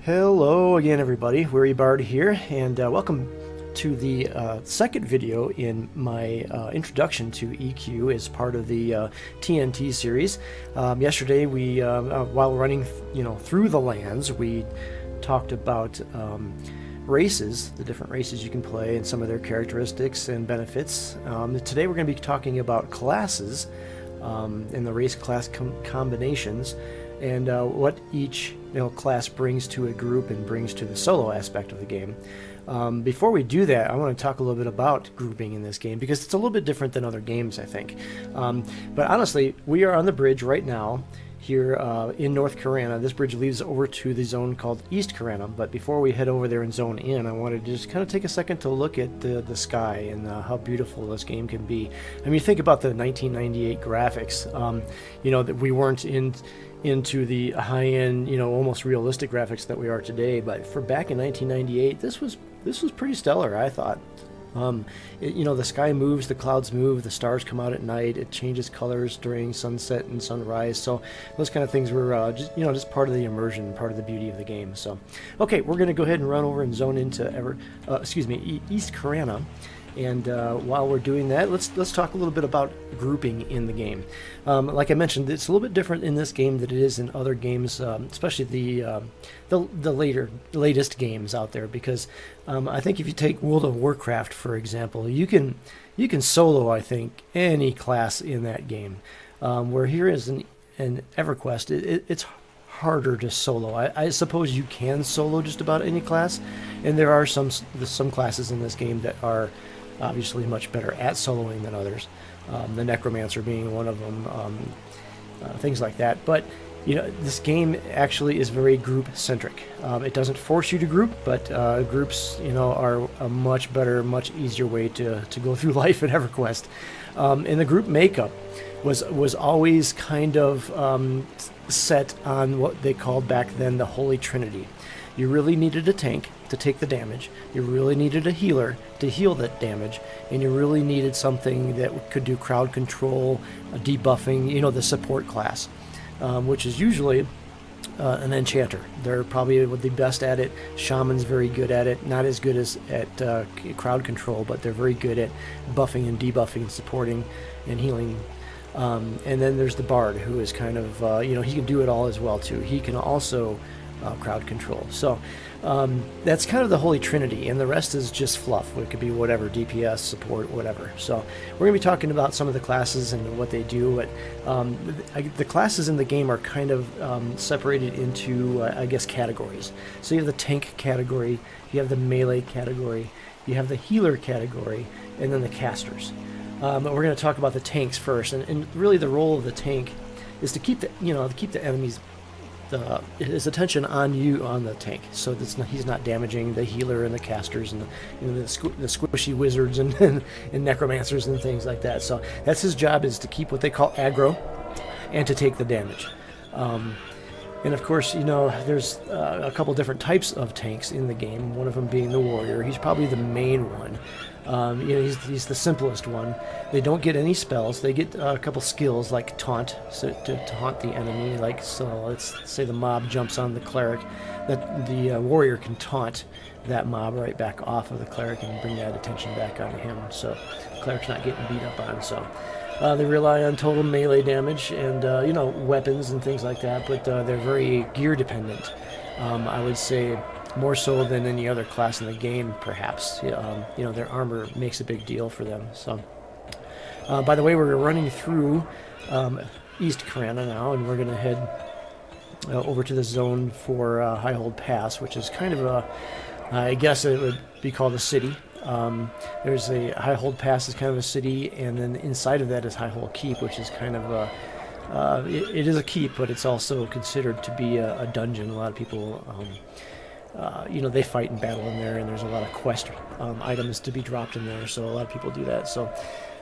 Hello again, everybody. Weary Bard here, and welcome to the second video in my introduction to EQ as part of the TNT series. Yesterday, we while running, through the lands, we talked about races, the different races you can play, and some of their characteristics and benefits. Today, we're going to be talking about classes and the race class combinations, and what each class brings to a group and brings to the solo aspect of the game. Before we do that, I want to talk a little bit about grouping in this game because it's a little bit different than other games, I think. But honestly, we are on the bridge right now here in North Carolina. This bridge leads over to the zone called East Carolina, but before we head over there and zone in, I wanted to just kind of take a second to look at the sky and how beautiful this game can be. I mean, think about the 1998 graphics, that we weren't into the high-end, almost realistic graphics that we are today, but for back in 1998, this was pretty stellar, I thought. The sky moves, the clouds move, the stars come out at night, it changes colors during sunset and sunrise, so those kind of things were just part of the immersion, part of the beauty of the game. So okay, we're going to go ahead and run over and zone into East Carolina. And while we're doing that, let's talk a little bit about grouping in the game. Like I mentioned, it's a little bit different in this game than it is in other games, especially the latest games out there. Because I think if you take World of Warcraft, for example, you can solo, I think, any class in that game. Where here is in EverQuest, it's harder to solo. I suppose you can solo just about any class, and there are some classes in this game that are obviously much better at soloing than others, the Necromancer being one of them, things like that. But this game actually is very group centric. It doesn't force you to group, but groups are a much better, much easier way to go through life in EverQuest. And the group makeup was always kind of set on what they called back then the Holy Trinity. You really needed a tank to take the damage, you really needed a healer to heal that damage, and you really needed something that could do crowd control, debuffing, the support class, which is usually an enchanter. They're probably the best at it. Shaman's very good at it, not as good as at crowd control, but they're very good at buffing and debuffing, supporting and healing. And then there's the Bard, who is kind of, he can do it all as well too. He can also crowd control. So that's kind of the Holy Trinity, and the rest is just fluff. It could be whatever, DPS, support, whatever. So we're going to be talking about some of the classes and what they do, but the classes in the game are kind of separated into, categories. So you have the tank category, you have the melee category, you have the healer category, and then the casters. But we're going to talk about the tanks first, and really the role of the tank is to keep the enemies his attention on you, on the tank, so he's not damaging the healer and the casters and the squishy wizards and necromancers and things like that. So that's his job, is to keep what they call aggro and to take the damage. And of course, there's a couple different types of tanks in the game, one of them being the warrior. He's probably the main one. He's the simplest one. They don't get any spells. They get a couple skills like taunt, so to taunt the enemy. So let's say the mob jumps on the cleric, that the warrior can taunt that mob right back off of the cleric and bring that attention back on him, so the cleric's not getting beat up on. So they rely on total melee damage and weapons and things like that, but they're very gear dependent. I would say more so than any other class in the game, perhaps. Their armor makes a big deal for them. So, by the way, we're running through East Carolina now, and we're going to head over to the zone for Highhold Pass, which is kind of I guess it would be called a city. There's a Highhold Pass is kind of a city, and then inside of that is Highhold Keep, which is kind of it is a keep, but it's also considered to be a dungeon. A lot of people they fight and battle in there, and there's a lot of quest items to be dropped in there, so a lot of people do that. So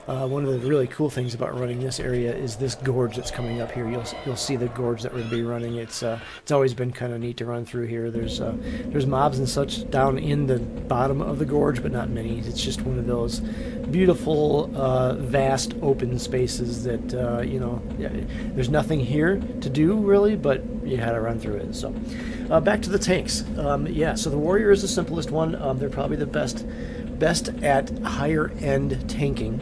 one of the really cool things about running this area is this gorge that's coming up here. You'll see the gorge that we're going to be running. It's always been kind of neat to run through here. There's mobs and such down in the bottom of the gorge, but not many. It's just one of those beautiful, vast open spaces that there's nothing here to do really, but you had to run through it. So back to the tanks. Yeah, so the warrior is the simplest one. They're probably the best at higher end tanking.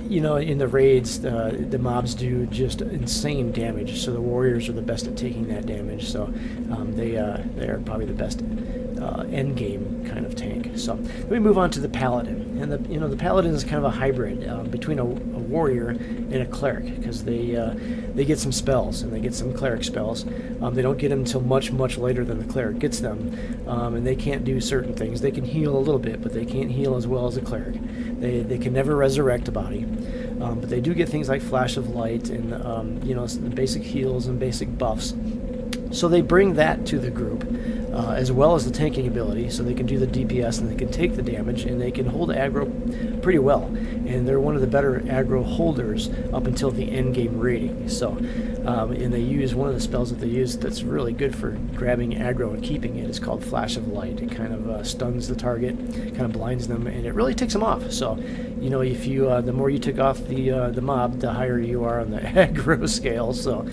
You know, in the raids, the mobs do just insane damage, so the warriors are the best at taking that damage. So they are probably the best end game kind of tank. So then we move on to the paladin, and the paladin is kind of a hybrid between a warrior and a cleric, because they get some spells, and they get some cleric spells. They don't get them until much later than the cleric gets them, and they can't do certain things. They can heal a little bit, but they can't heal as well as a cleric. They can never resurrect a body, but they do get things like flash of light and you know, the basic heals and basic buffs. So they bring that to the group, as well as the tanking ability, so they can do the DPS and they can take the damage and they can hold aggro pretty well. And they're one of the better aggro holders up until the end game rating. So, and they use one of the spells that they use that's really good for grabbing aggro and keeping it. It's called Flash of Light. It kind of stuns the target, kind of blinds them, and it really ticks them off. So, you know, if you the more you tick off the mob, the higher you are on the aggro scale. So,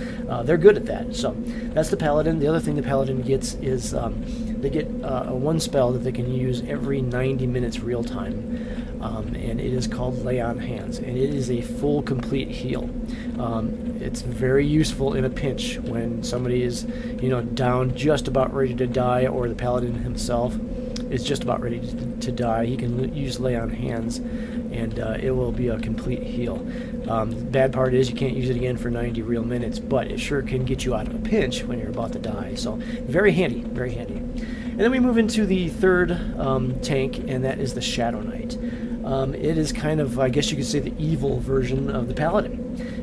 they're good at that. So, that's the paladin. The other thing the paladin gets is they get one spell that they can use every 90 minutes real time, and it is called Lay on Hands, and it is a full complete heal. It's very useful in a pinch when somebody is, you know, down, just about ready to die, or the paladin himself is just about ready to die. He can use Lay on Hands, and it will be a complete heal. The bad part is you can't use it again for 90 real minutes, but it sure can get you out of a pinch when you're about to die. So very handy, very handy. And then we move into the third tank, and that is the Shadow Knight. It is kind of, I guess you could say, the evil version of the paladin.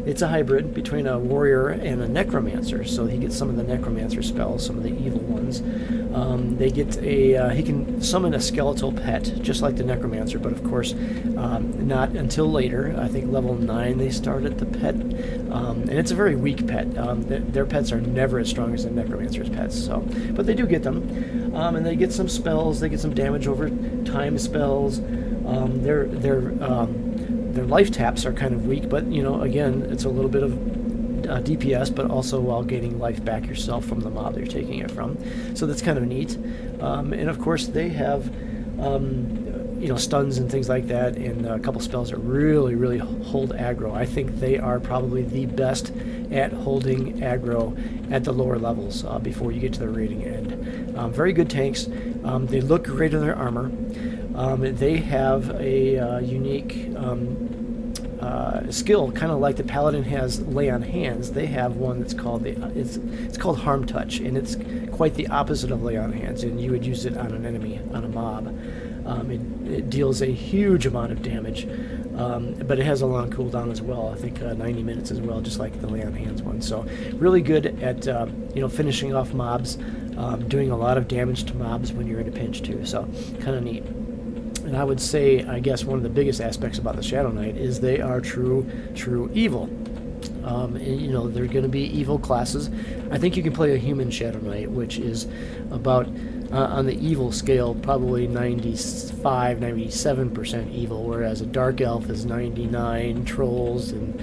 It's a hybrid between a warrior and a necromancer, so he gets some of the necromancer spells, some of the evil ones. They get he can summon a skeletal pet, just like the necromancer, but of course not until later. I think level 9 they start at the pet, and it's a very weak pet. Their pets are never as strong as the necromancer's pets, so, but they do get them, and they get some spells. They get some damage over time spells. Their life taps are kind of weak, but, you know, again, it's a little bit of DPS, but also while gaining life back yourself from the mob you're taking it from. So that's kind of neat. And of course, they have, you know, stuns and things like that, and a couple spells that really hold aggro. I think they are probably the best at holding aggro at the lower levels before you get to the rating end. Very good tanks. They look great in their armor. They have a unique skill, kind of like the paladin has Lay on Hands. They have one that's called it's called Harm Touch, and it's quite the opposite of Lay on Hands. And you would use it on an enemy, on a mob. It deals a huge amount of damage, but it has a long cooldown as well. I think 90 minutes as well, just like the Lay on Hands one. So really good at you know, finishing off mobs, doing a lot of damage to mobs when you're in a pinch too. So kind of neat. And I would say, I guess, one of the biggest aspects about the Shadow Knight is they are true evil. And, you know, they're going to be evil classes. I think you can play a human Shadow Knight, which is about, on the evil scale, probably 97% evil, whereas a Dark Elf is 99, trolls and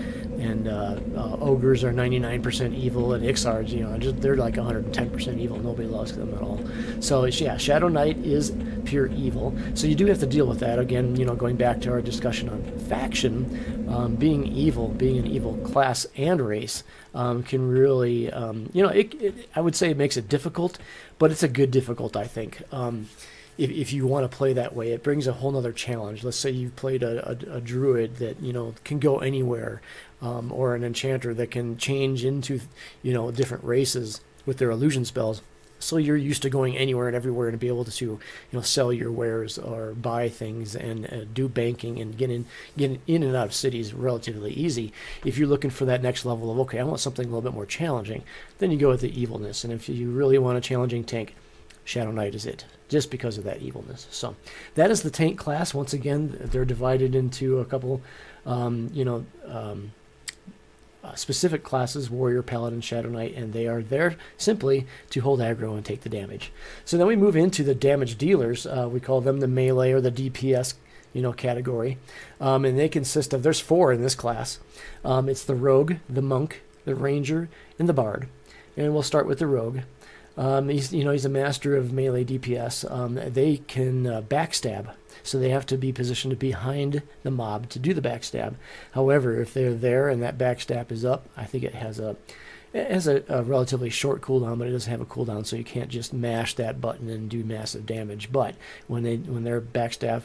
ogres are 99% evil, and Ixards, you know, they're like 110% evil. Nobody loves them at all. So yeah, Shadow Knight is pure evil. So you do have to deal with that. Again, you know, going back to our discussion on faction, being evil, being an evil class and race, can really, you know, I would say it makes it difficult, but it's a good difficult, I think. If you want to play that way, it brings a whole nother challenge. Let's say you've played a druid that, you know, can go anywhere, or an enchanter that can change into, you know, different races with their illusion spells. So you're used to going anywhere and everywhere and be able to, you know, sell your wares or buy things and do banking and get in and out of cities relatively easy. If you're looking for that next level of, okay, I want something a little bit more challenging, then you go with the evilness. And if you really want a challenging tank, Shadow Knight is it, just because of that evilness. So that is the tank class. Once again, they're divided into a couple, you know, specific classes: Warrior, Paladin, Shadow Knight, and they are there simply to hold aggro and take the damage. So then we move into the damage dealers. We call them the melee or the DPS, you know, category, and they consist of, there's 4 in this class. It's the Rogue, the Monk, the ranger, and the bard. And we'll start with the rogue. He's a master of melee DPS. They can backstab, so they have to be positioned behind the mob to do the backstab. However, if they're there and that backstab is up, I think it has a relatively short cooldown, but it doesn't have a cooldown, so you can't just mash that button and do massive damage. But when their backstab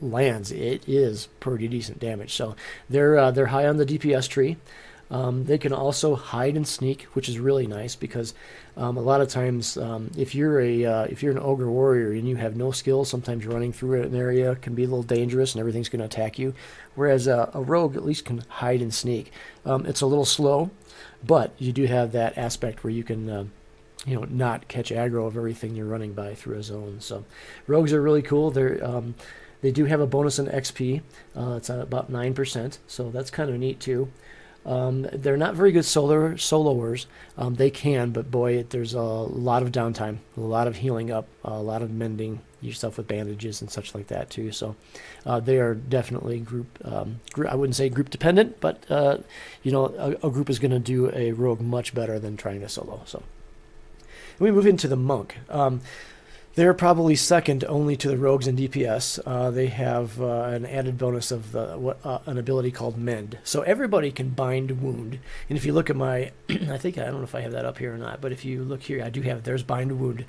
lands, it is pretty decent damage. So they're high on the DPS tree. They can also hide and sneak, which is really nice because a lot of times if you're an ogre warrior and you have no skill, sometimes running through an area can be a little dangerous and everything's going to attack you. Whereas a rogue at least can hide and sneak. It's a little slow, but you do have that aspect where you can not catch aggro of everything you're running by through a zone. So rogues are really cool. They do have a bonus in XP. It's at about 9%, so that's kind of neat too. They're not very good soloers. They can, but boy, there's a lot of downtime, a lot of healing up, a lot of mending yourself with bandages and such like that too. So they are definitely group. I wouldn't say group dependent, but a group is going to do a rogue much better than trying to solo. So we move into the monk. They're probably second only to the rogues in DPS. They have an added bonus of an ability called Mend. So everybody can bind wound. And if you look at my, I don't know if I have that up here or not, but if you look here, I do have it. There's bind wound.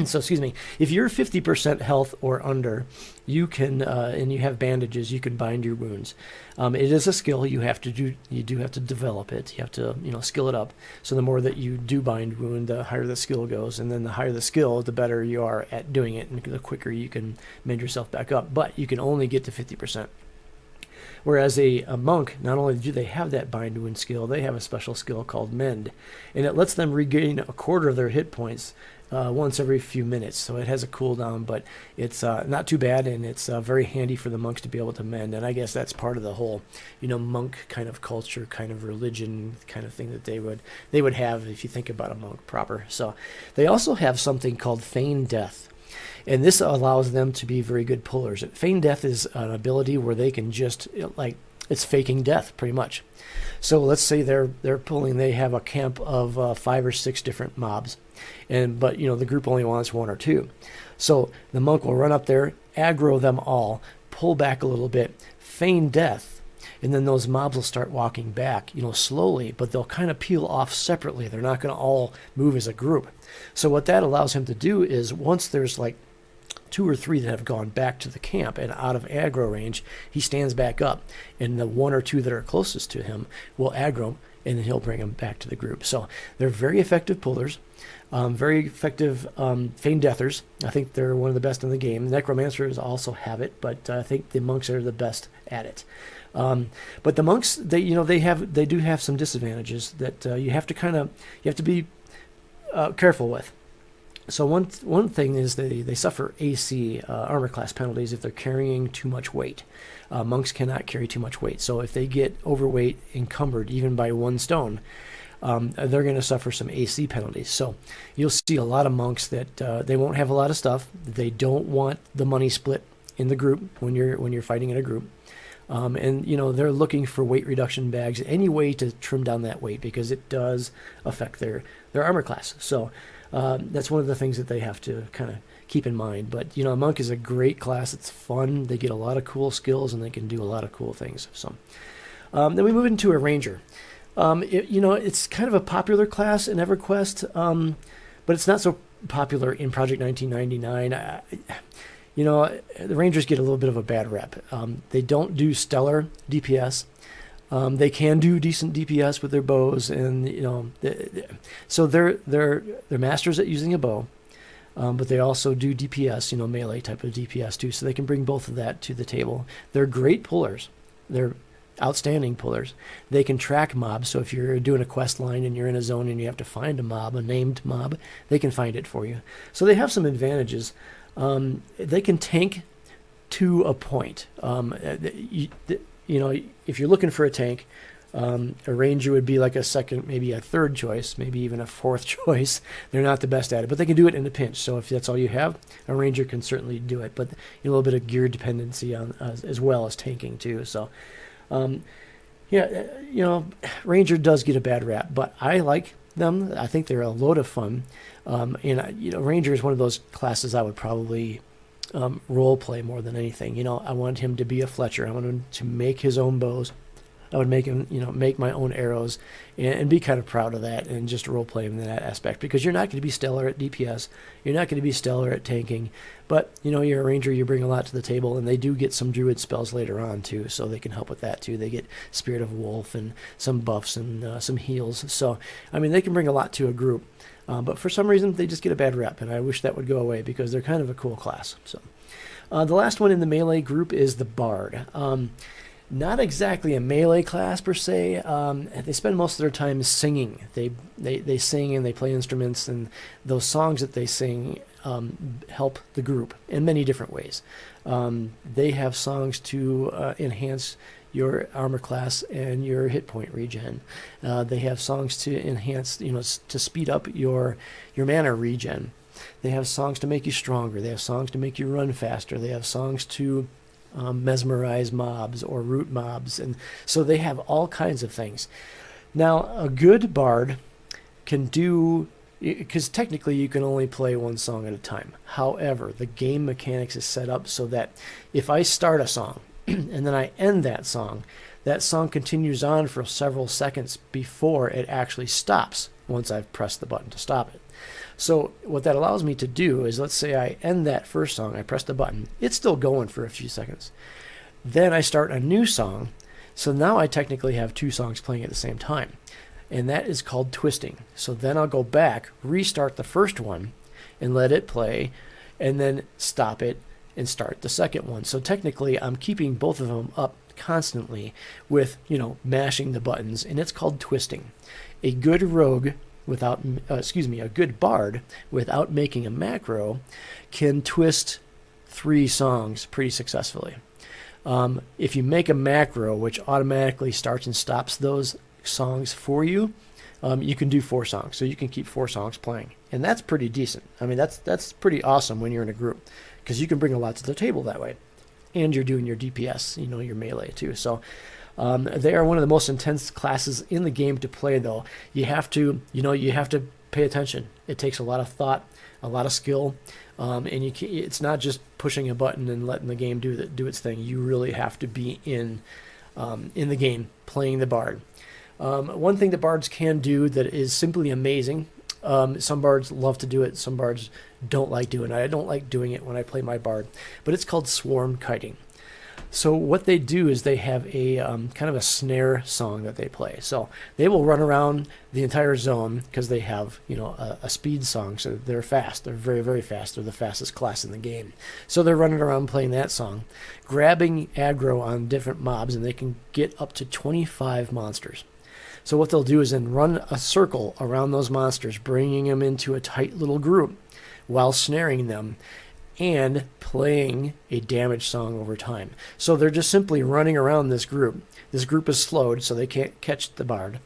So excuse me. If you're 50% health or under, you can, and you have bandages, you can bind your wounds. It is a skill you have to do. You do have to develop it. You have to, skill it up. So the more that you do bind wound, the higher the skill goes, and then the higher the skill, the better you are at doing it, and the quicker you can mend yourself back up. But you can only get to 50%. Whereas a monk, not only do they have that bind wound skill, they have a special skill called Mend, and it lets them regain a quarter of their hit points once every few minutes. So it has a cooldown, but it's not too bad, and it's very handy for the monks to be able to mend. And I guess that's part of the whole, monk kind of culture, kind of religion, kind of thing that they would have if you think about a monk proper. So they also have something called Feign Death. And this allows them to be very good pullers. Feign Death is an ability where they can just, it's faking death, pretty much. So let's say they're pulling, they have a camp of 5 or 6 different mobs. But the group only wants 1 or 2. So the monk will run up there, aggro them all, pull back a little bit, feign death, and then those mobs will start walking back, slowly, but they'll kind of peel off separately. They're not going to all move as a group. So what that allows him to do is once there's 2 or 3 that have gone back to the camp and out of aggro range, he stands back up, and the 1 or 2 that are closest to him will aggro, and then he'll bring them back to the group. So they're very effective pullers, very effective feign deathers. I think they're one of the best in the game. Necromancers also have it, but I think the monks are the best at it. But the monks, they do have some disadvantages that you have to be careful with. So one thing is they suffer AC, armor class penalties, if they're carrying too much weight. Monks cannot carry too much weight. So if they get overweight, encumbered, even by 1 stone, they're going to suffer some AC penalties. So you'll see a lot of monks that they won't have a lot of stuff. They don't want the money split in the group when you're fighting in a group. And they're looking for weight reduction bags, any way to trim down that weight, because it does affect their armor class. So that's one of the things that they have to kind of keep in mind. But a monk is a great class. It's fun. They get a lot of cool skills, and they can do a lot of cool things. So then we move into a ranger. It's kind of a popular class in EverQuest, but it's not so popular in Project 1999. The Rangers get a little bit of a bad rep. They don't do stellar DPS. They can do decent DPS with their bows, and so they're masters at using a bow, but they also do DPS, melee type of DPS too. So they can bring both of that to the table. They're great pullers. They're outstanding pullers. They can track mobs. So if you're doing a quest line and you're in a zone and you have to find a mob, a named mob, they can find it for you. So they have some advantages. They can tank to a point. If you're looking for a tank, a ranger would be like a second, maybe a third choice, maybe even a 4th choice. They're not the best at it, but they can do it in a pinch. So if that's all you have, a ranger can certainly do it. But a little bit of gear dependency on as well as tanking too. So Yeah, you know, Ranger does get a bad rap, but I like them. I think they're a load of fun. You know, Ranger is one of those classes I would probably role play more than anything. You know, I want him to be a Fletcher. I want him to make his own bows. I would make him, you know, make my own arrows and be kind of proud of that and just role play him in that aspect, because you're not going to be stellar at DPS. You're not going to be stellar at tanking, but, you know, you're a ranger, you bring a lot to the table, and they do get some druid spells later on too, so they can help with that too. They get Spirit of Wolf and some buffs and some heals. So, I mean, they can bring a lot to a group, but for some reason they just get a bad rep, and I wish that would go away because they're kind of a cool class. So, the last one in the melee group is the Bard. Not exactly a melee class per se. They spend most of their time singing. They sing and they play instruments, and those songs that they sing help the group in many different ways. They have songs to enhance your armor class and your hit point regen. They have songs to enhance, you know, to speed up your mana regen. They have songs to make you stronger. They have songs to make you run faster. They have songs to mesmerize mobs or root mobs, and so they have all kinds of things. Now, a good bard can do, because technically you can only play one song at a time. However, the game mechanics is set up so that if I start a song and then I end that song continues on for several seconds before it actually stops once I've pressed the button to stop it. So what that allows me to do is, let's say I end that first song, I press the button, it's still going for a few seconds. Then I start a new song, so now I technically have two songs playing at the same time, and that is called twisting. So then I'll go back, restart the first one, and let it play, and then stop it and start the second one. So technically I'm keeping both of them up constantly with, you know, mashing the buttons, and it's called twisting. A good rogue without, a good bard without making a macro can twist 3 songs pretty successfully. If you make a macro which automatically starts and stops those songs for you, you can do 4 songs. So you can keep 4 songs playing, and that's pretty decent. I mean, that's pretty awesome when you're in a group, because you can bring a lot to the table that way, and you're doing your DPS, you know, your melee too. So they are one of the most intense classes in the game to play, though. You have to pay attention. It takes a lot of thought, a lot of skill, and it's not just pushing a button and letting the game do its thing. You really have to be in the game playing the bard. One thing that bards can do that is simply amazing. Some bards love to do it. Some bards don't like doing it. I don't like doing it when I play my bard, but it's called swarm kiting. So what they do is they have a kind of a snare song that they play. So they will run around the entire zone because they have, you know, a speed song. So they're fast. They're very, very fast. They're the fastest class in the game. So they're running around playing that song, grabbing aggro on different mobs, and they can get up to 25 monsters. So what they'll do is then run a circle around those monsters, bringing them into a tight little group while snaring them and playing a damage song over time. So they're just simply running around this group. This group is slowed, so they can't catch the bard.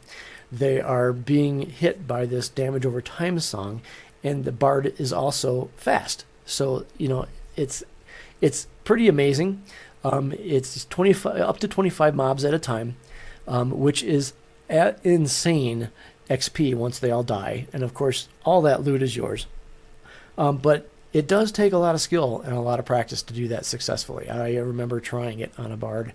They are being hit by this damage over time song, and the bard is also fast. So, you know, it's pretty amazing. It's 25 up to 25 mobs at a time, which is at insane XP once they all die, and of course all that loot is yours. But it does take a lot of skill and a lot of practice to do that successfully. I remember trying it on a bard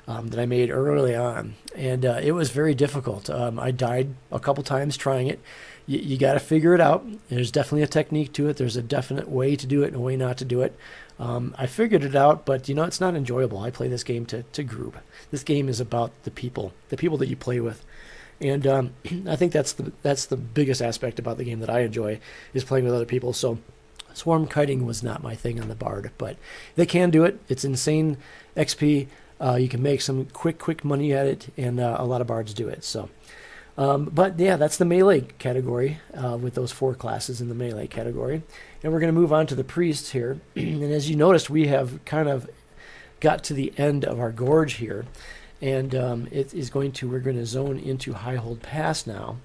that I made early on, and it was very difficult. I died a couple times trying it. You got to figure it out. There's definitely a technique to it. There's a definite way to do it and a way not to do it. I figured it out, but you know, it's not enjoyable. I play this game to group. This game is about the people that you play with. And I think that's the biggest aspect about the game that I enjoy, is playing with other people. So swarm kiting was not my thing on the bard, but they can do it. It's insane XP. You can make some quick money at it, and a lot of bards do it. So, but yeah, that's the melee category with those 4 classes in the melee category. And we're going to move on to the priests here. And as you noticed, we have kind of got to the end of our gorge here. And we're going to zone into High Hold Pass now.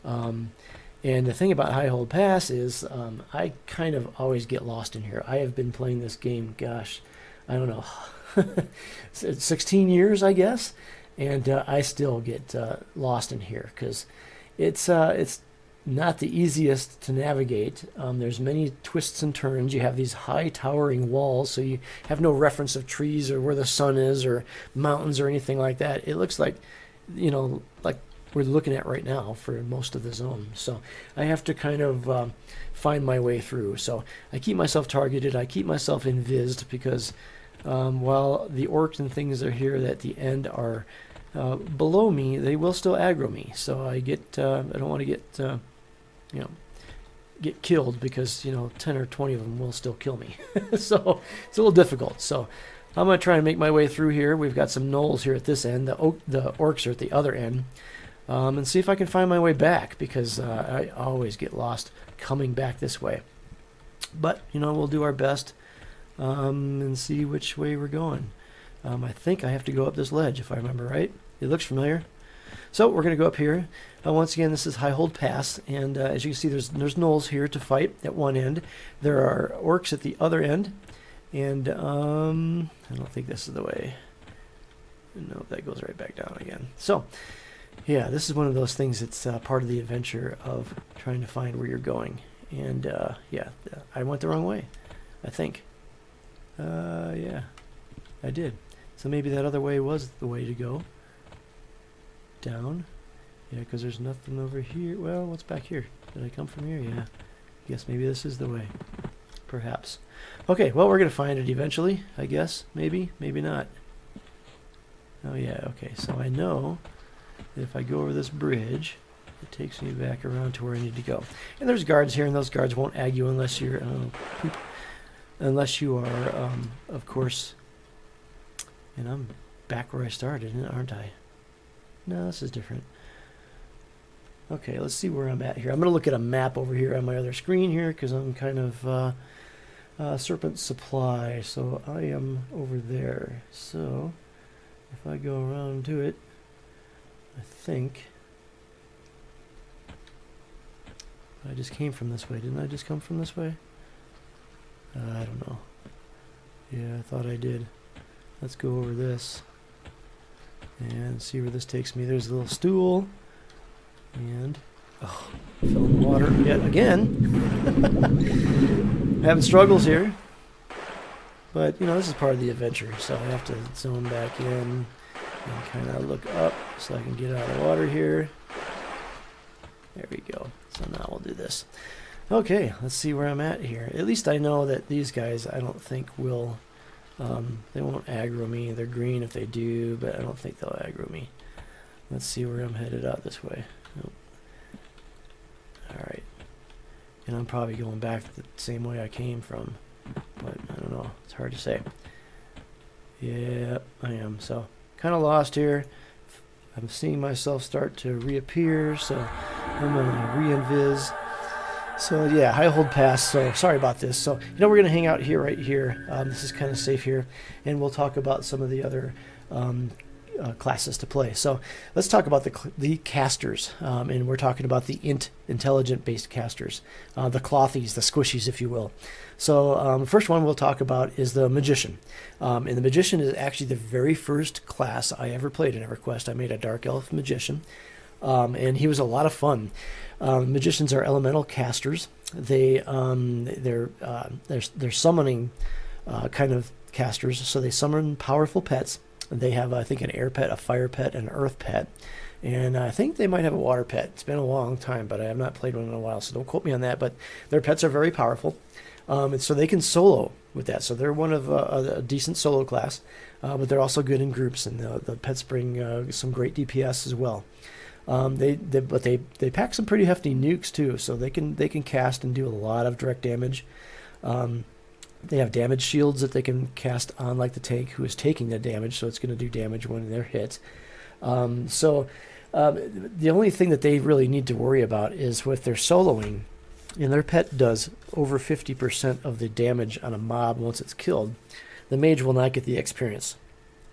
And the thing about High Hold Pass is I kind of always get lost in here. I have been playing this game, gosh, I don't know, 16 years, I guess. and I still get lost in here because it's not the easiest to navigate. There's many twists and turns. You have these high towering walls, so you have no reference of trees or where the sun is or mountains or anything like that. It looks like, you know, like we're looking at right now for most of the zone. So I have to kind of find my way through. So I keep myself targeted. I keep myself invised because while the orcs and things are here at the end are below me, they will still aggro me. So I don't want to get you know, get killed because, you know, 10 or 20 of them will still kill me. So it's a little difficult. So I'm going to try and make my way through here. We've got some knolls here at this end. The orcs are at the other end. And see if I can find my way back because I always get lost coming back this way. But, you know, we'll do our best and see which way we're going. I think I have to go up this ledge if I remember right. It looks familiar. So we're going to go up here. Once again, this is High Hold Pass, and as you can see, there's gnolls here to fight at one end. There are orcs at the other end, and I don't think this is the way. No, that goes right back down again. So, yeah, this is one of those things that's part of the adventure of trying to find where you're going. And, yeah, I went the wrong way, I think. Yeah, I did. So maybe that other way was the way to go. Down. Yeah, because there's nothing over here. Well, what's back here? Did I come from here? Yeah. Guess maybe this is the way. Perhaps. Okay, well, we're going to find it eventually, I guess. Maybe. Maybe not. Oh, yeah, okay. So I know that if I go over this bridge, it takes me back around to where I need to go. And there's guards here, and those guards won't ag you unless you're... unless you are, of course... And I'm back where I started, aren't I? No, this is different. Okay, let's see where I'm at here. I'm going to look at a map over here on my other screen here because I'm kind of Serpent Supply. So I am over there. So if I go around to it, I think I just came from this way. Didn't I just come from this way? I don't know. Yeah, I thought I did. Let's go over this and see where this takes me. There's a little stool. And, oh, fell in the water yet again. Having struggles here. But, you know, this is part of the adventure, so I have to zone back in and kind of look up so I can get out of the water here. There we go. So now we'll do this. Okay, let's see where I'm at here. At least I know that these guys, I don't think will, they won't aggro me. They're green if they do, but I don't think they'll aggro me. Let's see where I'm headed out this way. Nope. Alright. And I'm probably going back the same way I came from. But I don't know. It's hard to say. Yeah, I am. So, kind of lost here. I'm seeing myself start to reappear. So, I'm going to re-invis. So, yeah, High Hold Pass. So, sorry about this. So, you know, we're going to hang out here, right here. This is kind of safe here. And we'll talk about some of the other classes to play. So let's talk about the casters, and we're talking about the intelligent based casters, the clothies, the squishies, if you will. So the first one we'll talk about is the magician, and the magician is actually the very first class I ever played in EverQuest. I made a dark elf magician, and he was a lot of fun. Magicians are elemental casters. They're summoning kind of casters, so they summon powerful pets. They have, I think, an air pet, a fire pet, and an earth pet. And I think they might have a water pet. It's been a long time, but I have not played one in a while, so don't quote me on that. But their pets are very powerful. And so they can solo with that. So they're one of a decent solo class, but they're also good in groups. And the pets bring some great DPS as well. But they pack some pretty hefty nukes, too. So they can cast and do a lot of direct damage. They have damage shields that they can cast on, like the tank who is taking the damage, so it's going to do damage when they're hit. The only thing that they really need to worry about is with their soloing, and their pet does over 50% of the damage on a mob once it's killed, the mage will not get the experience.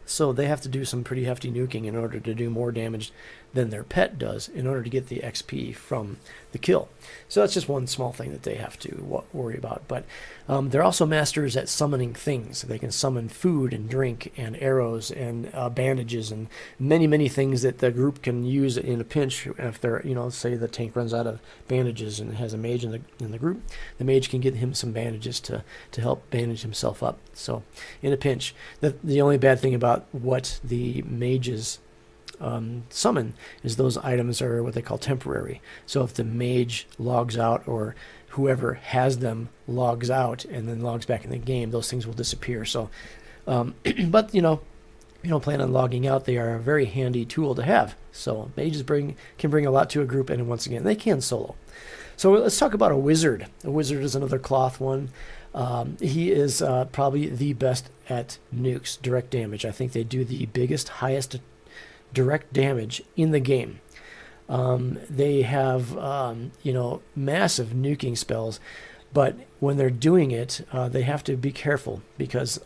So they have to do some pretty hefty nuking in order to do more damage than their pet does in order to get the XP from the kill. So that's just one small thing that they have to worry about. But they're also masters at summoning things. They can summon food and drink and arrows and bandages and many things that the group can use in a pinch. If they're, say the tank runs out of bandages and has a mage in the group, the mage can get him some bandages to help bandage himself up. So in a pinch, the only bad thing about what the mages summon is those items are what they call temporary. So if the mage logs out or whoever has them logs out and then logs back in the game, those things will disappear. So, but you don't plan on logging out, they are a very handy tool to have. So mages can bring a lot to a group, and once again, they can solo. So let's talk about a wizard. A wizard is another cloth one. He is probably the best at nukes, direct damage. I think they do the biggest, highest direct damage in the game. They have massive nuking spells, but when they're doing it, they have to be careful because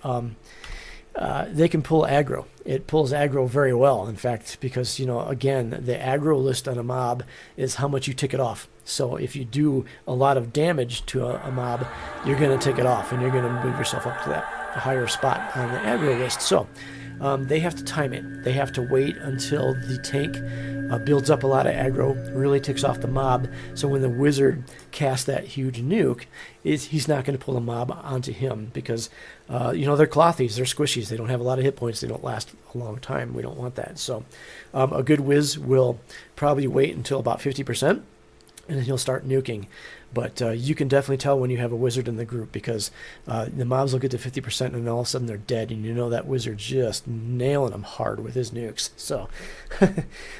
they can pull aggro. It pulls aggro very well, in fact, because again, the aggro list on a mob is how much you tick it off. So if you do a lot of damage to a mob, you're going to tick it off, and you're going to move yourself up to that higher spot on the aggro list. So they have to time it. They have to wait until the tank builds up a lot of aggro, really ticks off the mob. So when the wizard casts that huge nuke, he's not going to pull a mob onto him because, they're clothies, they're squishies, they don't have a lot of hit points, they don't last a long time. We don't want that. So a good wiz will probably wait until about 50%. And then he'll start nuking. But you can definitely tell when you have a wizard in the group because the mobs will get to 50% and all of a sudden they're dead. And that wizard's just nailing them hard with his nukes. So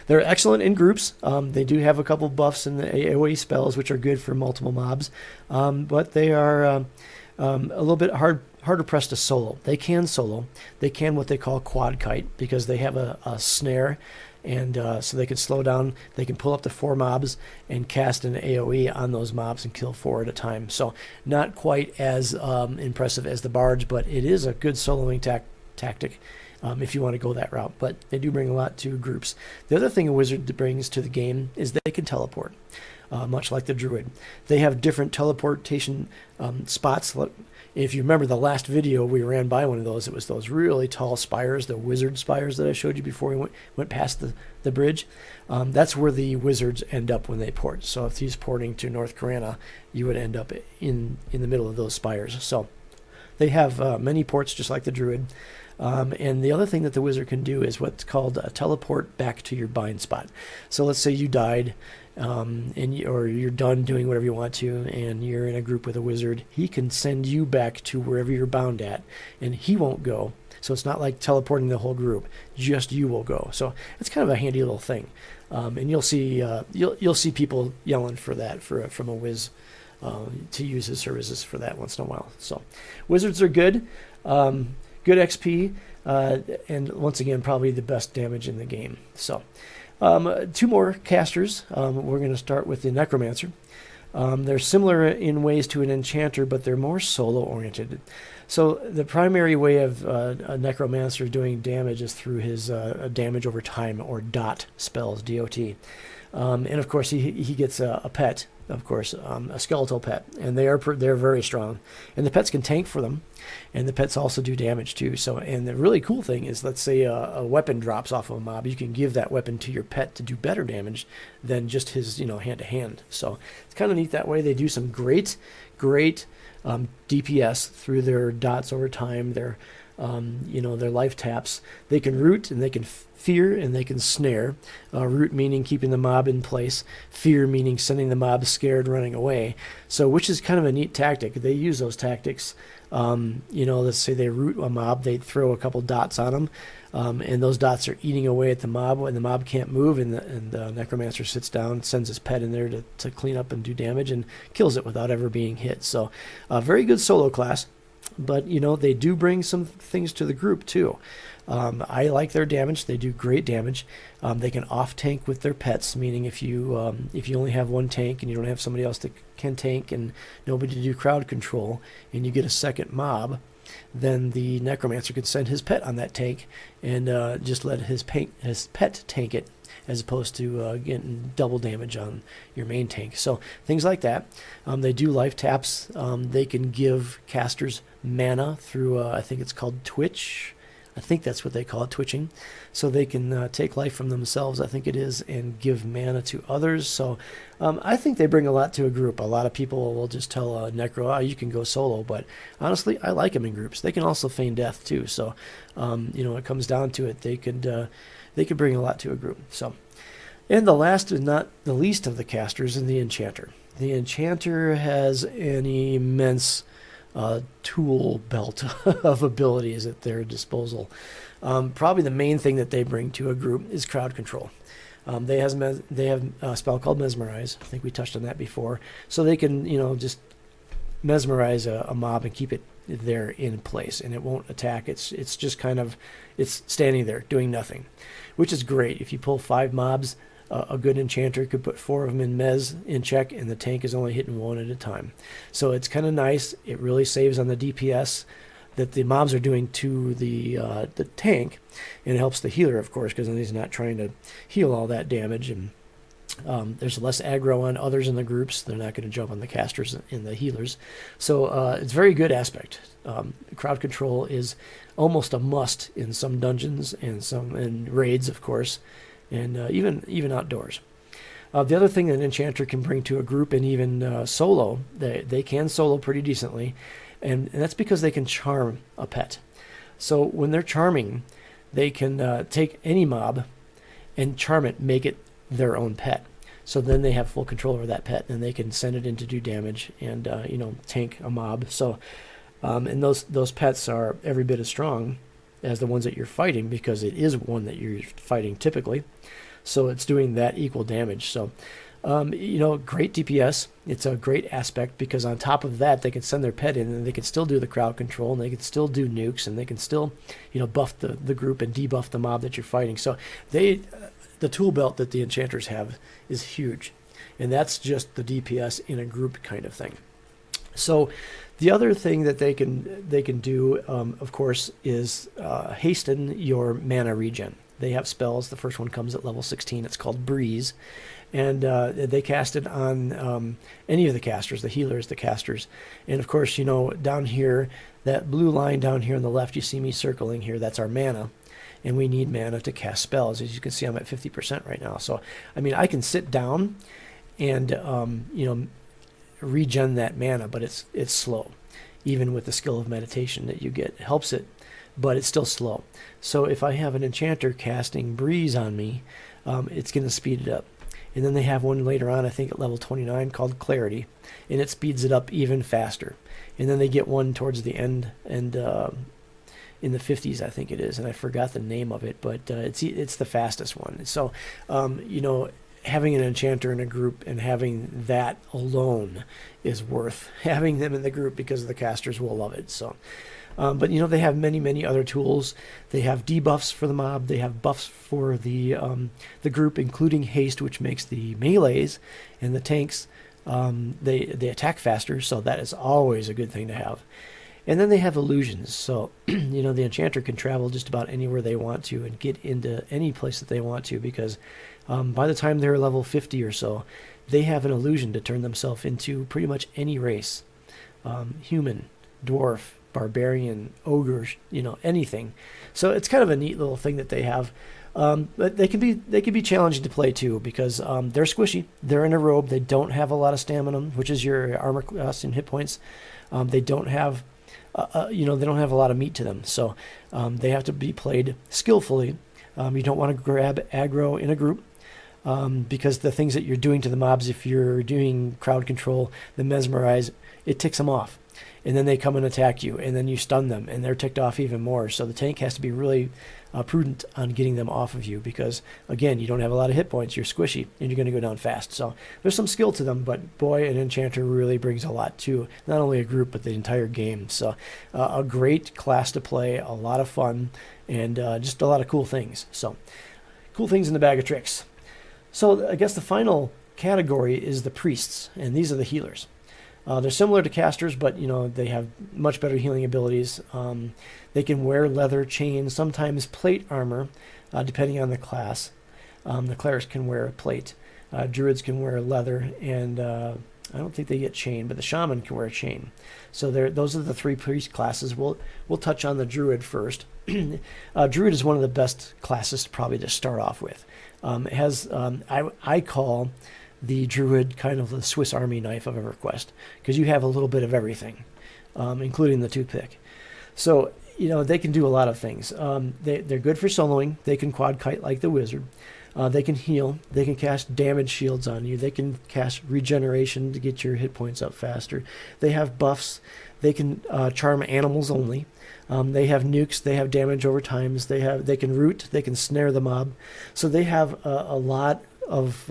they're excellent in groups. They do have a couple buffs in the AoE spells, which are good for multiple mobs. But they are a little bit harder pressed to solo. They can solo. They can what they call quad kite because they have a snare. And so they can slow down, they can pull up to 4 mobs and cast an AoE on those mobs and kill 4 at a time. So not quite as impressive as the bards, but it is a good soloing tactic if you want to go that route. But they do bring a lot to groups. The other thing a wizard brings to the game is they can teleport, much like the druid. They have different teleportation spots. If you remember the last video, we ran by one of those. It was those really tall spires, the wizard spires that I showed you before we went past the bridge. That's where the wizards end up when they port. So if he's porting to North Carolina, you would end up in the middle of those spires. So they have many ports just like the druid. And the other thing that the wizard can do is what's called a teleport back to your bind spot. So let's say you died or you're done doing whatever you want to, and you're in a group with a wizard. He can send you back to wherever you're bound at, and he won't go. So it's not like teleporting the whole group; just you will go. So it's kind of a handy little thing, and you'll see people yelling for that from a wiz to use his services for that once in a while. So wizards are good, good XP, and once again probably the best damage in the game. So. 2 more casters. We're going to start with the Necromancer. They're similar in ways to an Enchanter, but they're more solo-oriented. So the primary way of a Necromancer doing damage is through his damage over time, or DOT spells, D-O-T. And of course he gets a pet, of course, a skeletal pet, and they're very strong. And the pets can tank for them, and the pets also do damage too. So, and the really cool thing is, let's say a weapon drops off of a mob, you can give that weapon to your pet to do better damage than just his hand to hand. So it's kind of neat that way. They do some great DPS through their dots over time. Their life taps. They can root and they can fear and they can snare. Root meaning keeping the mob in place. Fear meaning sending the mob scared, running away. So, which is kind of a neat tactic. They use those tactics. Let's say they root a mob, they throw a couple dots on them, and those dots are eating away at the mob, and the mob can't move, and the Necromancer sits down, sends his pet in there to clean up and do damage, and kills it without ever being hit. So, a very good solo class. But, they do bring some things to the group, too. I like their damage. They do great damage. They can off-tank with their pets, meaning if you only have one tank and you don't have somebody else that can tank and nobody to do crowd control, and you get a second mob, then the Necromancer could send his pet on that tank and just let his pet tank it. as opposed to getting double damage on your main tank. So things like that. They do life taps. They can give casters mana through, I think it's called Twitch. I think that's what they call it, twitching. So they can take life from themselves, I think it is, and give mana to others. So I think they bring a lot to a group. A lot of people will just tell Necro, oh, you can go solo. But honestly, I like them in groups. They can also feign death too. So, it comes down to it. They could bring a lot to a group. So, and the last and not the least of the casters is the Enchanter. The Enchanter has an immense tool belt of abilities at their disposal. Probably the main thing that they bring to a group is crowd control. They have a spell called Mesmerize. I think we touched on that before. So they can, just mesmerize a mob and keep it there in place, and it won't attack. It's just kind of, it's standing there doing nothing, which is great. If you pull 5 mobs, a good enchanter could put 4 of them in mez in check, and the tank is only hitting 1 at a time. So it's kind of nice. It really saves on the DPS that the mobs are doing to the tank, and it helps the healer, of course, because then he's not trying to heal all that damage. And there's less aggro on others in the groups. They're not going to jump on the casters and the healers. So it's a very good aspect. Crowd control is almost a must in some dungeons and some in raids, of course, and even outdoors. The other thing that an enchanter can bring to a group, and even solo, they can solo pretty decently, and that's because they can charm a pet. So when they're charming, they can take any mob and charm it, make it their own pet. So then they have full control over that pet, and they can send it in to do damage and tank a mob. So and those pets are every bit as strong as the ones that you're fighting, because it is one that you're fighting typically. So it's doing that equal damage. So, great DPS. It's a great aspect, because on top of that, they can send their pet in, and they can still do the crowd control, and they can still do nukes, and they can still, buff the group and debuff the mob that you're fighting. So the tool belt that the enchanters have is huge, and that's just the DPS in a group kind of thing. So the other thing that they can do, of course, is hasten your mana regen. They have spells. The first one comes at level 16. It's called Breeze, and they cast it on any of the casters, the healers, the casters. And of course, down here, that blue line down here on the left, you see me circling here, that's our mana. And we need mana to cast spells. As you can see, I'm at 50% right now. So, I can sit down and, regen that mana, but it's slow. Even with the skill of meditation that you get, it helps it, but it's still slow. So if I have an enchanter casting Breeze on me, it's going to speed it up. And then they have one later on, I think at level 29, called Clarity, and it speeds it up even faster. And then they get one towards the end, and in the 50s, I think it is, and I forgot the name of it, but it's the fastest one. So, having an enchanter in a group and having that alone is worth having them in the group, because the casters will love it. So, but they have many other tools. They have debuffs for the mob. They have buffs for the group, including haste, which makes the melees and the tanks they attack faster. So that is always a good thing to have. And then they have illusions. So, the enchanter can travel just about anywhere they want to and get into any place that they want to, because by the time they're level 50 or so, they have an illusion to turn themselves into pretty much any race. Human, dwarf, barbarian, ogre, anything. So it's kind of a neat little thing that they have. But they can be challenging to play too, because they're squishy. They're in a robe. They don't have a lot of stamina, which is your armor class and hit points. They don't have they don't have a lot of meat to them, so they have to be played skillfully. You don't want to grab aggro in a group, because the things that you're doing to the mobs, if you're doing crowd control, the mesmerize, it ticks them off, and then they come and attack you, and then you stun them, and they're ticked off even more. So the tank has to be really prudent on getting them off of you, because again, you don't have a lot of hit points, you're squishy, and you're going to go down fast. So there's some skill to them, but boy, an enchanter really brings a lot to not only a group but the entire game. So a great class to play, a lot of fun, and just a lot of cool things. So cool things in the bag of tricks. So I guess the final category is the priests, and these are the healers. They're similar to casters, but they have much better healing abilities. They can wear leather chains, sometimes plate armor, depending on the class. The clerics can wear a plate. Druids can wear leather, and I don't think they get chain, but the shaman can wear a chain. So those are the three priest classes. We'll touch on the druid first. Druid is one of the best classes probably to start off with. It has I call the druid kind of the Swiss Army knife of EverQuest, because you have a little bit of everything, including the toothpick. So they can do a lot of things. They're good for soloing. They can quad kite like the wizard. They can heal. They can cast damage shields on you. They can cast regeneration to get your hit points up faster. They have buffs. They can charm animals only. They have nukes. They have damage over times. They can root. They can snare the mob. So they have a lot of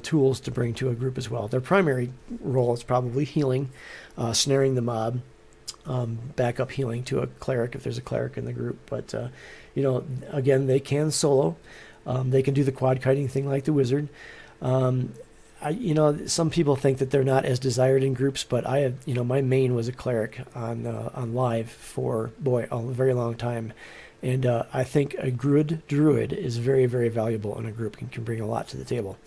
tools to bring to a group as well. Their primary role is probably healing, snaring the mob, backup healing to a cleric if there's a cleric in the group. But again, they can solo. They can do the quad kiting thing like the wizard. Some people think that they're not as desired in groups, but I have, my main was a cleric on live for a very long time, and I think a good druid is very, very valuable in a group and can bring a lot to the table.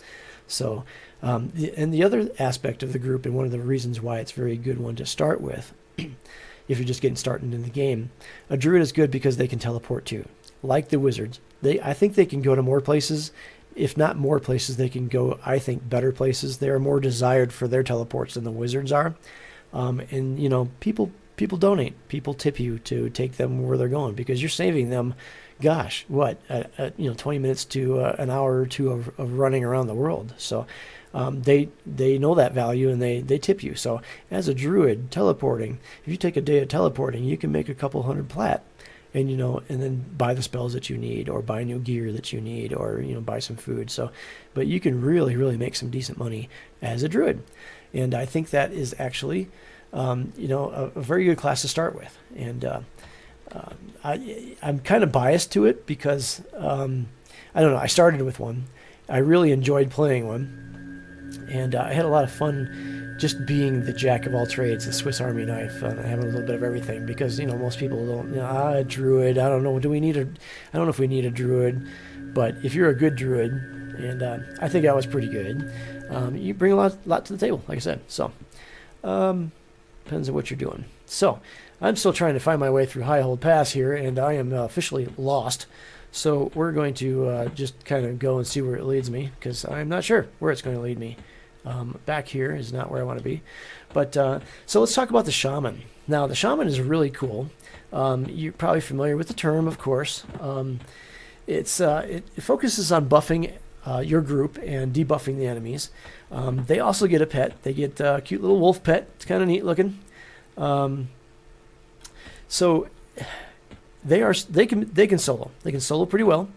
So, and the other aspect of the group, and one of the reasons why it's a very good one to start with, if you're just getting started in the game, a druid is good because they can teleport too, like the wizards. I think they can go to more places. If not more places, they can go, I think, better places. They are more desired for their teleports than the wizards are. And people donate. People tip you to take them where they're going, because you're saving them, 20 minutes to an hour or two of running around the world. So they know that value, and they tip you. So as a druid teleporting, if you take a day of teleporting, you can make a couple hundred plat. And and then buy the spells that you need, or buy new gear that you need, or buy some food. So, but you can really, really make some decent money as a druid, and I think that is actually, a very good class to start with. And I'm kind of biased to it because I don't know. I started with one. I really enjoyed playing one, and I had a lot of fun just being the jack of all trades, the Swiss Army knife, having a little bit of everything, because most people don't, a druid, I don't know, I don't know if we need a druid, but if you're a good druid, and I think I was pretty good, you bring a lot to the table, like I said. So depends on what you're doing. So I'm still trying to find my way through High Hold Pass here, and I am officially lost. So we're going to just kind of go and see where it leads me, because I'm not sure where it's going to lead me. Back here is not where I want to be. But so let's talk about the shaman. Now, the shaman is really cool. You're probably familiar with the term, of course. It focuses on buffing your group and debuffing the enemies. They also get a pet. They get a cute little wolf pet. It's kind of neat looking. So they can solo. They can solo pretty well.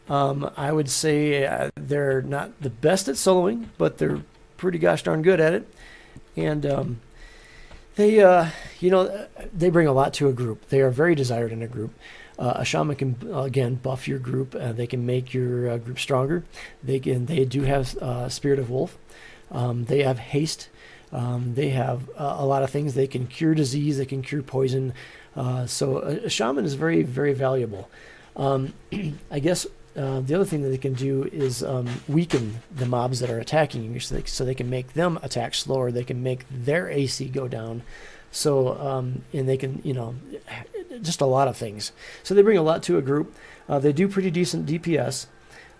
I would say they're not the best at soloing, but they're pretty gosh darn good at it. And they bring a lot to a group. They are very desired in a group. A shaman can again buff your group. They can make your group stronger. They do have Spirit of Wolf. They have haste. They have a lot of things. They can cure disease. They can cure poison. So a shaman is very, very valuable. I guess the other thing that they can do is weaken the mobs that are attacking you, so they can make them attack slower. They can make their AC go down. So and they can, just a lot of things. So they bring a lot to a group. They do pretty decent DPS.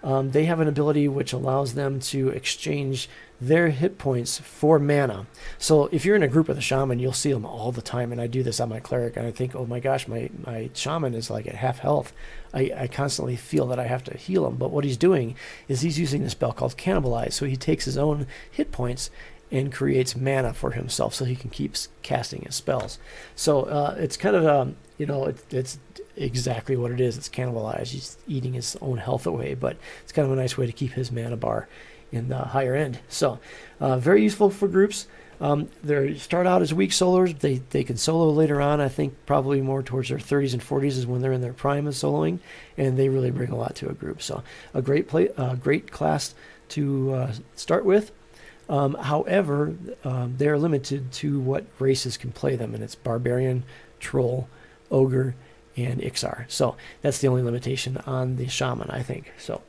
They have an ability which allows them to exchange their hit points for mana. So if you're in a group with a shaman, you'll see them all the time. And I do this on my cleric, and I think, oh my gosh, my shaman is like at half health. I constantly feel that I have to heal him. But what he's doing is he's using this spell called Cannibalize. So he takes his own hit points and creates mana for himself, so he can keep casting his spells. So it's kind of, it's exactly what it is. It's cannibalized. He's eating his own health away, but it's kind of a nice way to keep his mana bar in the higher end. So very useful for groups. They start out as weak soloers. They can solo later on. I think probably more towards their 30s and 40s is when they're in their prime of soloing, and they really bring a lot to a group. So a great class to start with. However, they're limited to what races can play them, and it's Barbarian, Troll, Ogre, and Ixar. So that's the only limitation on the Shaman, I think. So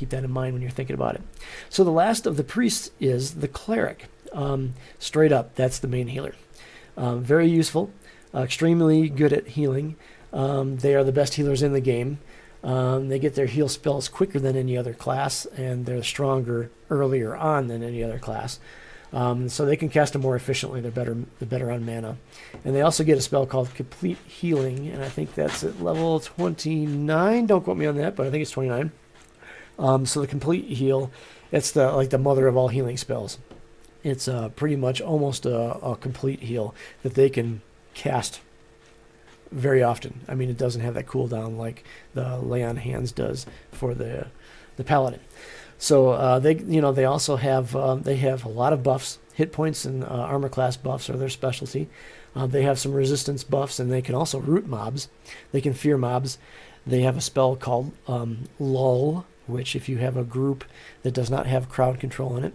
keep that in mind when you're thinking about it. So the last of the priests is the cleric. Straight up, that's the main healer. Very useful, extremely good at healing. They are the best healers in the game. They get their heal spells quicker than any other class, and they're stronger earlier on than any other class. So they can cast them more efficiently. They're better on mana. And they also get a spell called Complete Healing, and I think that's at level 29. Don't quote me on that, but I think it's 29. So the Complete Heal, it's like the mother of all healing spells. It's pretty much almost a complete heal that they can cast very often. I mean, it doesn't have that cooldown like the Lay on Hands does for the Paladin. So they also have they have a lot of buffs. Hit points and armor class buffs are their specialty. They have some resistance buffs, and they can also root mobs. They can fear mobs. They have a spell called Lull, which if you have a group that does not have crowd control in it,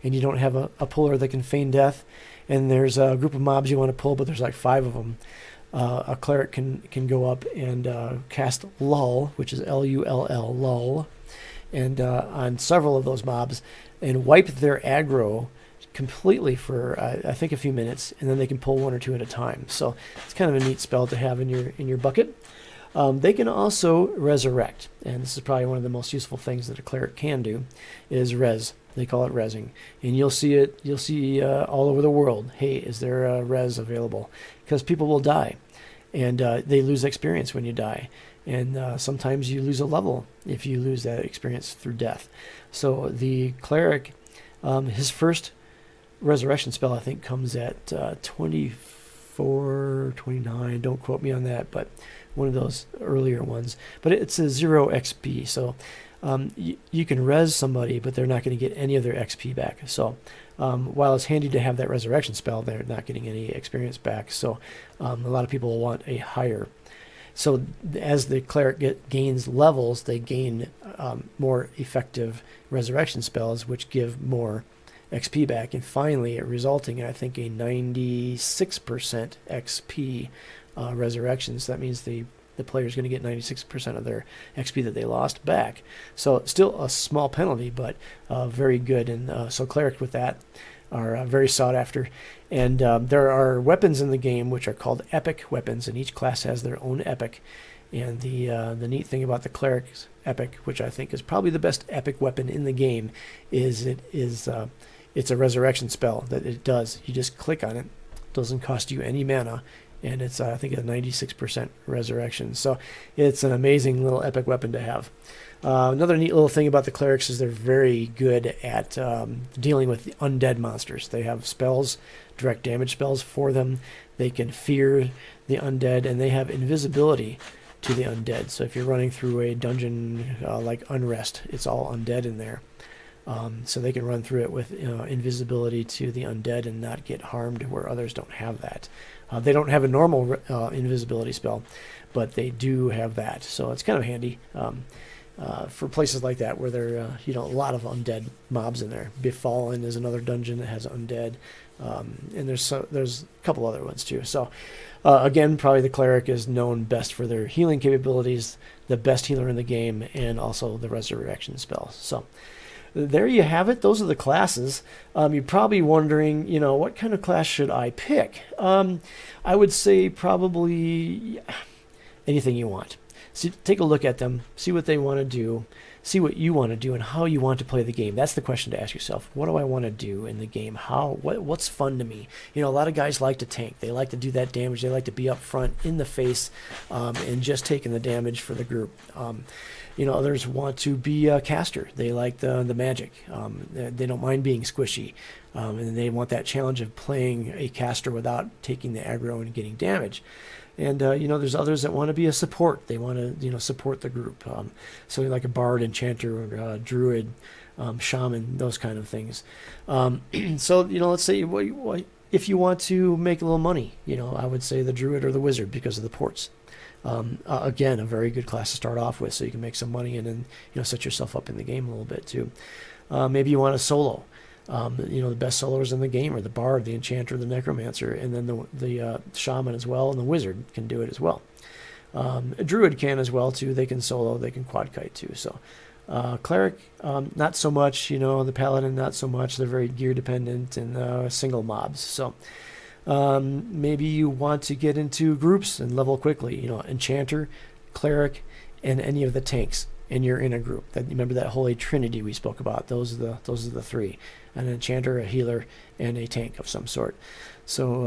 and you don't have a puller that can feign death, and there's a group of mobs you want to pull, but there's like 5 of them, a cleric can go up and cast Lull, which is Lull, Lull, and on several of those mobs, and wipe their aggro completely for I think a few minutes, and then they can pull 1 or 2 at a time. So it's kind of a neat spell to have in your bucket. They can also resurrect, and this is probably one of the most useful things that a cleric can do, is res. They call it resing, and you'll see it. You'll see all over the world. Hey, is there a res available? Because people will die, and they lose experience when you die, and sometimes you lose a level if you lose that experience through death. So the cleric, his first resurrection spell I think comes at 24, 29. Don't quote me on that, but one of those earlier ones. But it's a 0 XP, so you can res somebody, but they're not going to get any of their XP back. So while it's handy to have that resurrection spell, they're not getting any experience back. So a lot of people will want a higher. So as the cleric gains levels, they gain more effective resurrection spells, which give more XP back, and finally resulting in, I think, a 96% XP resurrection. So that means the player is going to get 96% of their XP that they lost back. So still a small penalty, but very good. And so clerics with that are very sought after. And there are weapons in the game which are called epic weapons, and each class has their own epic. And the neat thing about the cleric's epic, which I think is probably the best epic weapon in the game, is it's a resurrection spell that it does. You just click on it. It doesn't cost you any mana, and it's I think a 96% resurrection. So it's an amazing little epic weapon to have. Another neat little thing about the clerics is they're very good at dealing with the undead monsters. They have spells, direct damage spells for them. They can fear the undead, and they have invisibility to the undead. So if you're running through a dungeon like Unrest, it's all undead in there. So they can run through it with invisibility to the undead and not get harmed, where others don't have that. They don't have a normal invisibility spell, but they do have that. So it's kind of handy for places like that where there are a lot of undead mobs in there. Befallen is another dungeon that has undead, and there's a couple other ones too. So again, probably the cleric is known best for their healing capabilities, the best healer in the game, and also the resurrection spell. So there you have it. Those are the classes. You're probably wondering, what kind of class should I pick? I would say probably anything you want. So take a look at them, see what they want to do, see what you want to do, and how you want to play the game. That's the question to ask yourself. What do I want to do in the game? What's fun to me? A lot of guys like to tank. They like to do that damage. They like to be up front in the face and just taking the damage for the group. Others want to be a caster. They like the magic. They don't mind being squishy. And they want that challenge of playing a caster without taking the aggro and getting damage. And, there's others that want to be a support. They want to, support the group. So like a bard, enchanter, or druid, shaman, those kind of things. So, let's say if you want to make a little money, I would say the druid or the wizard because of the ports. Again, a very good class to start off with, so you can make some money and then set yourself up in the game a little bit too. Maybe you want a solo. The best solos in the game are the bard, the enchanter, the necromancer, and then the shaman as well, and the wizard can do it as well. A druid can as well too. They can solo, they can quad kite too. So Cleric, not so much. The Paladin, not so much. They're very gear dependent and single mobs. So maybe you want to get into groups and level quickly. Enchanter, Cleric, and any of the tanks, and you're in a group. Remember that Holy Trinity we spoke about? Those are the three: an enchanter, a healer, and a tank of some sort. So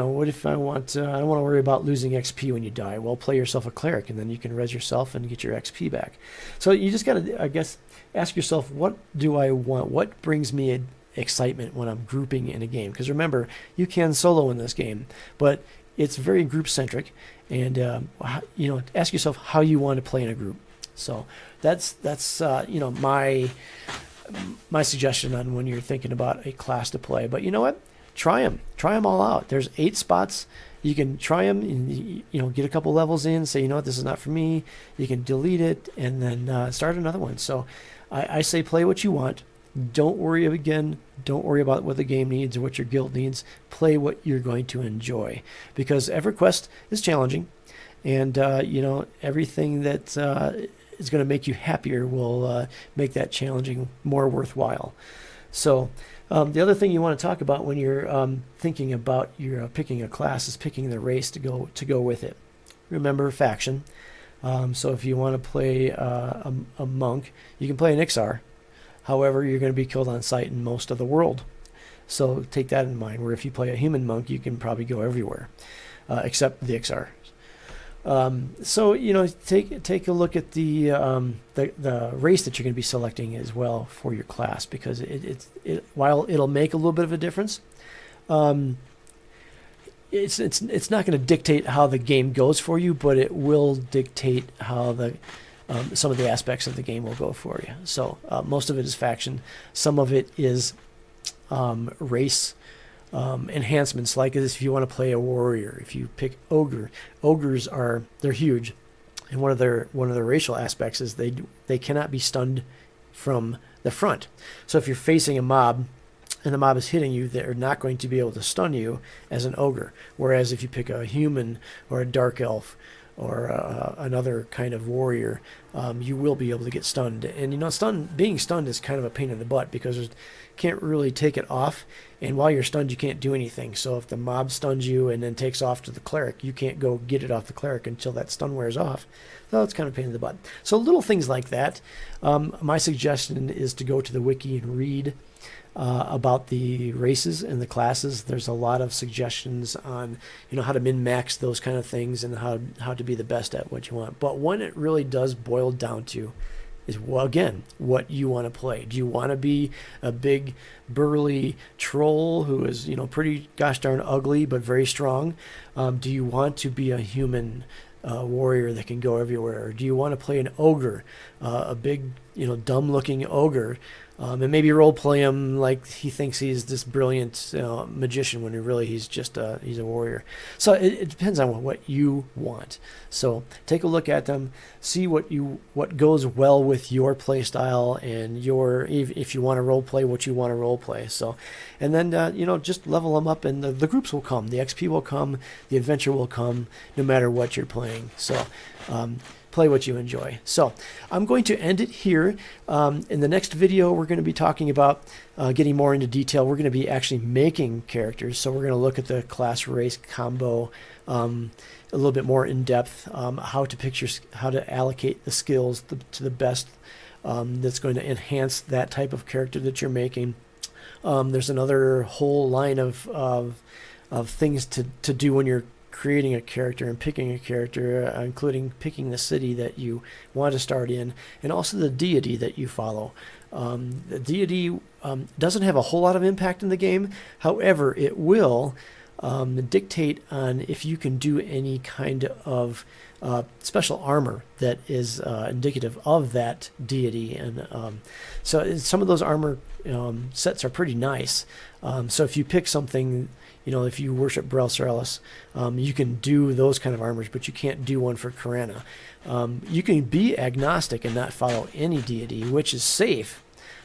what if I don't want to worry about losing XP when you die? Well, play yourself a cleric, and then you can res yourself and get your XP back. So you just gotta, I guess, ask yourself, what do I want? What brings me excitement when I'm grouping in a game? Because remember, you can solo in this game, but it's very group centric, and ask yourself how you want to play in a group. So that's my suggestion on when you're thinking about a class to play. But you know what? Try them all out. There's 8 spots. You can try them and get a couple levels in, say, this is not for me. You can delete it and then start another one. So I say play what you want. Don't worry about what the game needs or what your guild needs. Play what you're going to enjoy, because EverQuest is challenging, and everything that is going to make you happier will make that challenging more worthwhile. So the other thing you want to talk about when you're thinking about your picking a class is picking the race to go with it. Remember, faction. So if you want to play a monk, you can play an Ixar. However, you're going to be killed on sight in most of the world. So take that in mind, where if you play a human monk, you can probably go everywhere, except the Ixar. So take a look at the race that you're going to be selecting as well for your class, because while it'll make a little bit of a difference, it's not going to dictate how the game goes for you, but it will dictate how some of the aspects of the game will go for you. So most of it is faction, some of it is race. Enhancements, like if you want to play a warrior, if you pick ogre, ogres they're huge, and one of their racial aspects is they cannot be stunned from the front. So if you're facing a mob and the mob is hitting you, they're not going to be able to stun you as an ogre. Whereas if you pick a human or a dark elf or another kind of warrior, you will be able to get stunned. And being stunned is kind of a pain in the butt, because you can't really take it off, and while you're stunned you can't do anything. So if the mob stuns you and then takes off to the cleric, you can't go get it off the cleric until that stun wears off. So it's kind of a pain in the butt. So little things like that. My suggestion is to go to the wiki and read about the races and the classes. There's a lot of suggestions on how to min-max those kind of things and how to be the best at what you want. But when it really does boil down to is, well, again, what you want to play. Do you want to be a big burly troll who is pretty gosh darn ugly but very strong? Do you want to be a human warrior that can go everywhere? Or do you want to play an ogre, a big dumb looking ogre, and maybe role play him like he thinks he's this brilliant magician when really he's a warrior? So it depends on what you want. So take a look at them, see what goes well with your play style, and if you want to role play what you want to role play. So, and then just level them up, and the groups will come, the XP will come, the adventure will come, no matter what you're playing. So play what you enjoy. So I'm going to end it here. In the next video, we're going to be talking about getting more into detail. We're going to be actually making characters. So we're going to look at the class race combo a little bit more in depth, how to allocate the skills to the best that's going to enhance that type of character that you're making. There's another whole line of things to do when you're creating a character and picking a character, including picking the city that you want to start in, and also the deity that you follow. The deity doesn't have a whole lot of impact in the game. However, it will dictate on if you can do any kind of special armor that is indicative of that deity. And so some of those armor sets are pretty nice. So if you pick something, if you worship Brelcerelis, you can do those kind of armors, but you can't do one for Karana. You can be agnostic and not follow any deity, which is safe,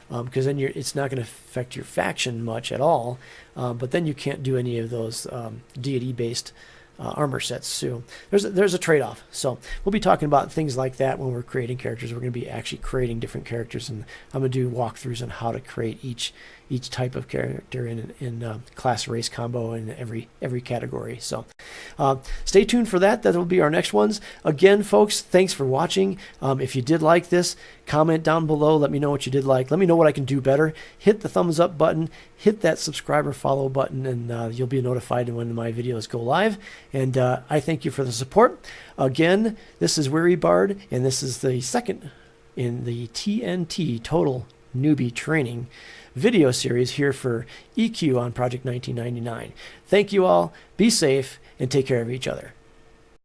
because then it's not going to affect your faction much at all. But then you can't do any of those deity-based armor sets. So there's a trade-off. So we'll be talking about things like that when we're creating characters. We're going to be actually creating different characters, and I'm going to do walkthroughs on how to create each type of character in class race combo in every category. So stay tuned for that. That'll be our next ones. Again, folks, thanks for watching. If you did like this, comment down below. Let me know what you did like. Let me know what I can do better. Hit the thumbs up button. Hit that subscribe or follow button, and you'll be notified when my videos go live. And I thank you for the support. Again, this is Weary Bard, and this is the second in the TNT Total Newbie Training video series here for EQ on Project 1999. Thank you all. Be safe and take care of each other.